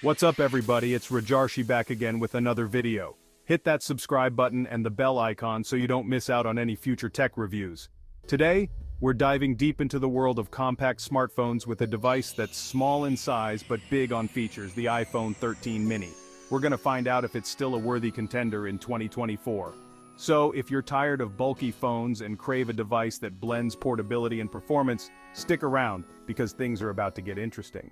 What's up everybody, it's Rajarshi back again with another video. Hit that subscribe button and the bell icon so you don't miss out on any future tech reviews. Today, we're diving deep into the world of compact smartphones with a device that's small in size but big on features, the iPhone 13 mini. We're gonna find out if it's still a worthy contender in 2024. So, if you're tired of bulky phones and crave a device that blends portability and performance, stick around, because things are about to get interesting.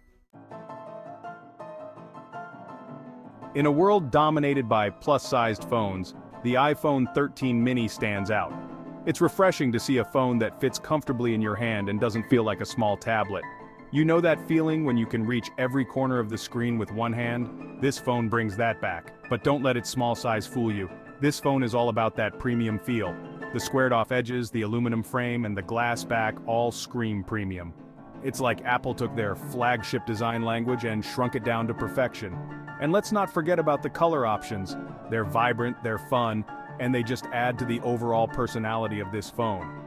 In a world dominated by plus-sized phones, the iPhone 13 mini stands out. It's refreshing to see a phone that fits comfortably in your hand and doesn't feel like a small tablet. You know that feeling when you can reach every corner of the screen with one hand? This phone brings that back. But don't let its small size fool you. This phone is all about that premium feel. The squared-off edges, the aluminum frame, and the glass back all scream premium. It's like Apple took their flagship design language and shrunk it down to perfection. And let's not forget about the color options. They're vibrant, they're fun, and they just add to the overall personality of this phone.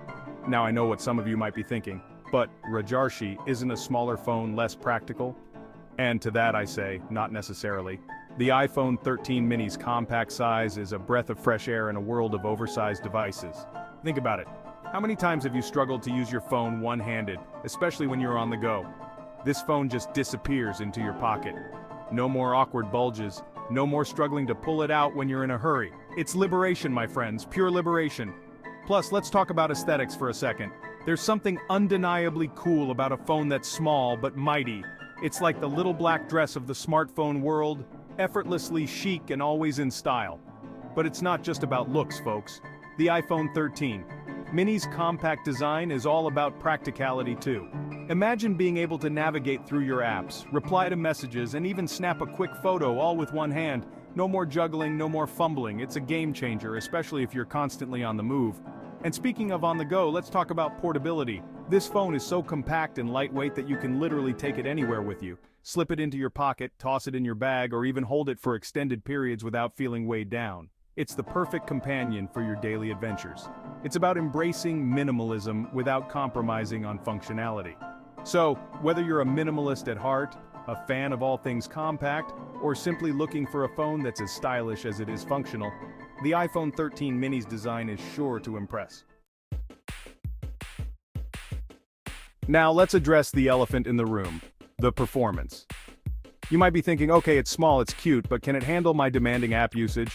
Now I know what some of you might be thinking, but Rajarshi, isn't a smaller phone less practical? And to that I say, not necessarily. The iPhone 13 mini's compact size is a breath of fresh air in a world of oversized devices. Think about it. How many times have you struggled to use your phone one-handed, especially when you're on the go? This phone just disappears into your pocket. No more awkward bulges, no more struggling to pull it out when you're in a hurry. It's liberation, my friends, pure liberation. Plus, let's talk about aesthetics for a second. There's something undeniably cool about a phone that's small but mighty. It's like the little black dress of the smartphone world, effortlessly chic and always in style. But it's not just about looks, folks. The iPhone 13 mini's compact design is all about practicality too. Imagine being able to navigate through your apps, reply to messages, and even snap a quick photo all with one hand. No more juggling, no more fumbling. It's a game changer, especially if you're constantly on the move. And speaking of on the go, let's talk about portability. This phone is so compact and lightweight that you can literally take it anywhere with you. Slip it into your pocket, toss it in your bag, or even hold it for extended periods without feeling weighed down. It's the perfect companion for your daily adventures. It's about embracing minimalism without compromising on functionality. So, whether you're a minimalist at heart, a fan of all things compact, or simply looking for a phone that's as stylish as it is functional, the iPhone 13 mini's design is sure to impress. Now let's address the elephant in the room, the performance. You might be thinking, okay, it's small, it's cute, but can it handle my demanding app usage?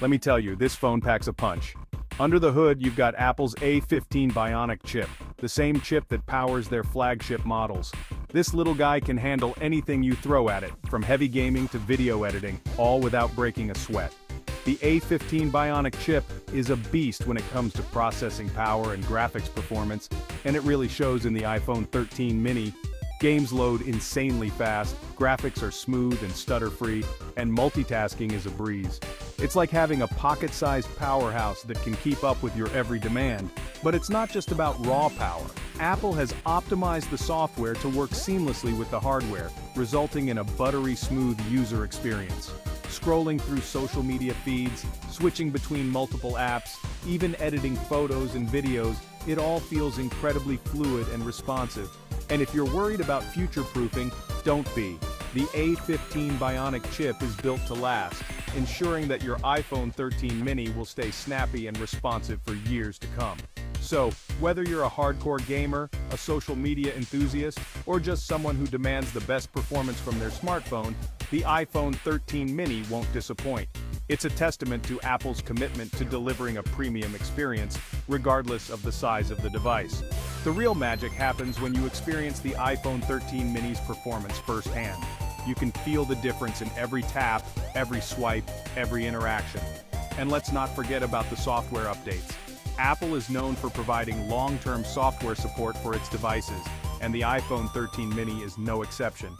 Let me tell you, this phone packs a punch. Under the hood, you've got Apple's A15 Bionic chip, the same chip that powers their flagship models. This little guy can handle anything you throw at it, from heavy gaming to video editing, all without breaking a sweat. The A15 Bionic chip is a beast when it comes to processing power and graphics performance, and it really shows in the iPhone 13 mini. Games load insanely fast, graphics are smooth and stutter-free, and multitasking is a breeze. It's like having a pocket-sized powerhouse that can keep up with your every demand. But it's not just about raw power. Apple has optimized the software to work seamlessly with the hardware, resulting in a buttery smooth user experience. Scrolling through social media feeds, switching between multiple apps, even editing photos and videos, it all feels incredibly fluid and responsive. And if you're worried about future-proofing, don't be. The A15 Bionic chip is built to last, ensuring that your iPhone 13 mini will stay snappy and responsive for years to come. So, whether you're a hardcore gamer, a social media enthusiast, or just someone who demands the best performance from their smartphone, the iPhone 13 mini won't disappoint. It's a testament to Apple's commitment to delivering a premium experience, regardless of the size of the device. The real magic happens when you experience the iPhone 13 mini's performance firsthand. You can feel the difference in every tap, every swipe, every interaction. And let's not forget about the software updates. Apple is known for providing long-term software support for its devices, and the iPhone 13 mini is no exception.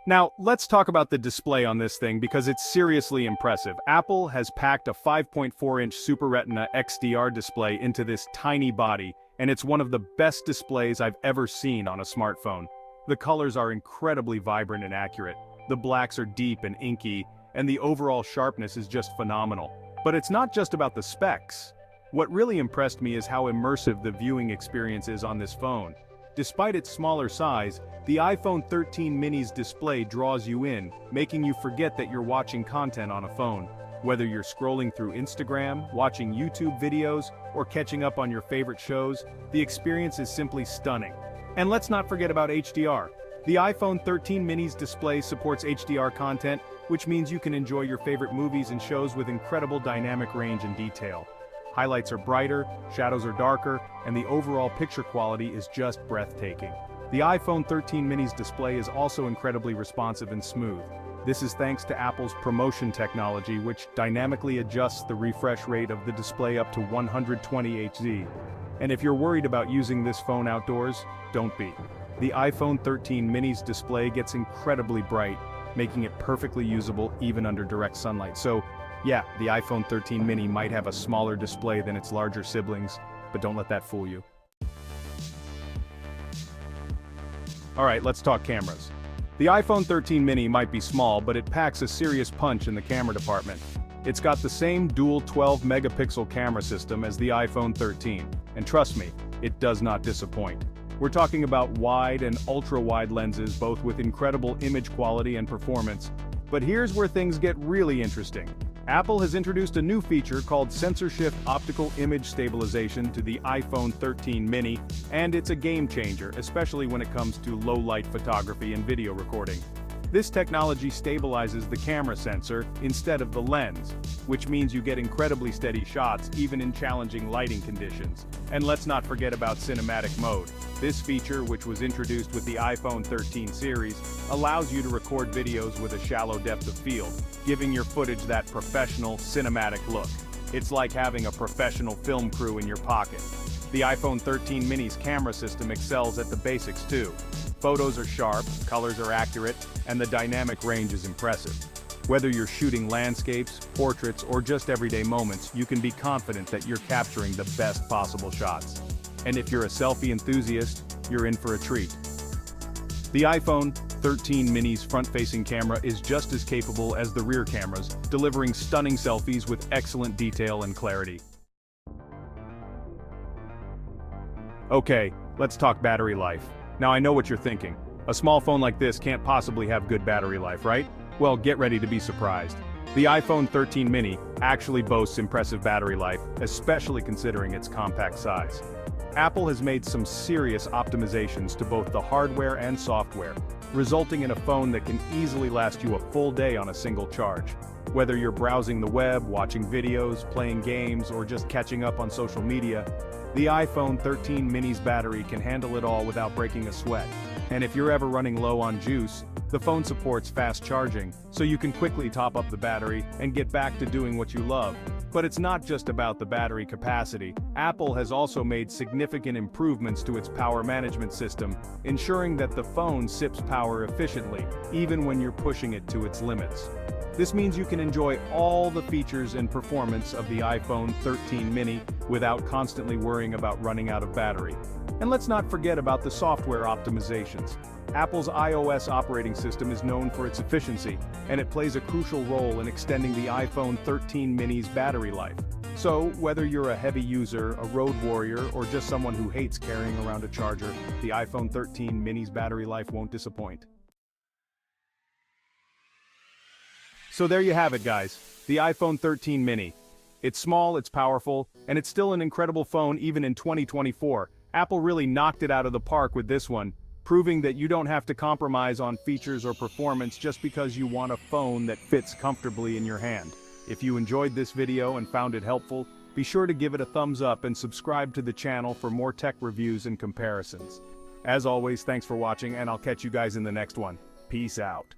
Now, let's talk about the display on this thing because it's seriously impressive. Apple has packed a 5.4-inch Super Retina XDR display into this tiny body, and it's one of the best displays I've ever seen on a smartphone. The colors are incredibly vibrant and accurate. The blacks are deep and inky, and the overall sharpness is just phenomenal. But it's not just about the specs. What really impressed me is how immersive the viewing experience is on this phone. Despite its smaller size, the iPhone 13 mini's display draws you in, making you forget that you're watching content on a phone. Whether you're scrolling through Instagram, watching YouTube videos, or catching up on your favorite shows, the experience is simply stunning. And let's not forget about HDR. The iPhone 13 mini's display supports HDR content, which means you can enjoy your favorite movies and shows with incredible dynamic range and detail. Highlights are brighter, shadows are darker, and the overall picture quality is just breathtaking. The iPhone 13 mini's display is also incredibly responsive and smooth. This is thanks to Apple's promotion technology, which dynamically adjusts the refresh rate of the display up to 120 Hz. And if you're worried about using this phone outdoors, don't be. The iPhone 13 mini's display gets incredibly bright, making it perfectly usable even under direct sunlight. So, yeah, the iPhone 13 mini might have a smaller display than its larger siblings, but don't let that fool you. Alright, let's talk cameras. The iPhone 13 mini might be small, but it packs a serious punch in the camera department. It's got the same dual 12-megapixel camera system as the iPhone 13, and trust me, it does not disappoint. We're talking about wide and ultra-wide lenses, both with incredible image quality and performance. But here's where things get really interesting. Apple has introduced a new feature called Sensor Shift Optical Image Stabilization to the iPhone 13 mini, and it's a game changer, especially when it comes to low-light photography and video recording. This technology stabilizes the camera sensor instead of the lens, which means you get incredibly steady shots even in challenging lighting conditions. And let's not forget about cinematic mode. This feature, which was introduced with the iPhone 13 series, allows you to record videos with a shallow depth of field, giving your footage that professional, cinematic look. It's like having a professional film crew in your pocket. The iPhone 13 mini's camera system excels at the basics too. Photos are sharp, colors are accurate, and the dynamic range is impressive. Whether you're shooting landscapes, portraits, or just everyday moments, you can be confident that you're capturing the best possible shots. And if you're a selfie enthusiast, you're in for a treat. The iPhone 13 mini's front-facing camera is just as capable as the rear cameras, delivering stunning selfies with excellent detail and clarity. Okay, let's talk battery life. Now I know what you're thinking. A small phone like this can't possibly have good battery life, right? Well, get ready to be surprised. The iPhone 13 mini actually boasts impressive battery life, especially considering its compact size. Apple has made some serious optimizations to both the hardware and software, resulting in a phone that can easily last you a full day on a single charge. Whether you're browsing the web, watching videos, playing games, or just catching up on social media, the iPhone 13 mini's battery can handle it all without breaking a sweat. And if you're ever running low on juice, the phone supports fast charging, so you can quickly top up the battery and get back to doing what you love. But it's not just about the battery capacity. Apple has also made significant improvements to its power management system, ensuring that the phone sips power efficiently, even when you're pushing it to its limits. This means you can enjoy all the features and performance of the iPhone 13 mini without constantly worrying about running out of battery. And let's not forget about the software optimizations. Apple's iOS operating system is known for its efficiency, and it plays a crucial role in extending the iPhone 13 mini's battery life. So, whether you're a heavy user, a road warrior, or just someone who hates carrying around a charger, the iPhone 13 mini's battery life won't disappoint. So there you have it, guys. The iPhone 13 mini. It's small, it's powerful, and it's still an incredible phone even in 2024. Apple really knocked it out of the park with this one, proving that you don't have to compromise on features or performance just because you want a phone that fits comfortably in your hand. If you enjoyed this video and found it helpful, be sure to give it a thumbs up and subscribe to the channel for more tech reviews and comparisons. As always, thanks for watching, and I'll catch you guys in the next one. Peace out.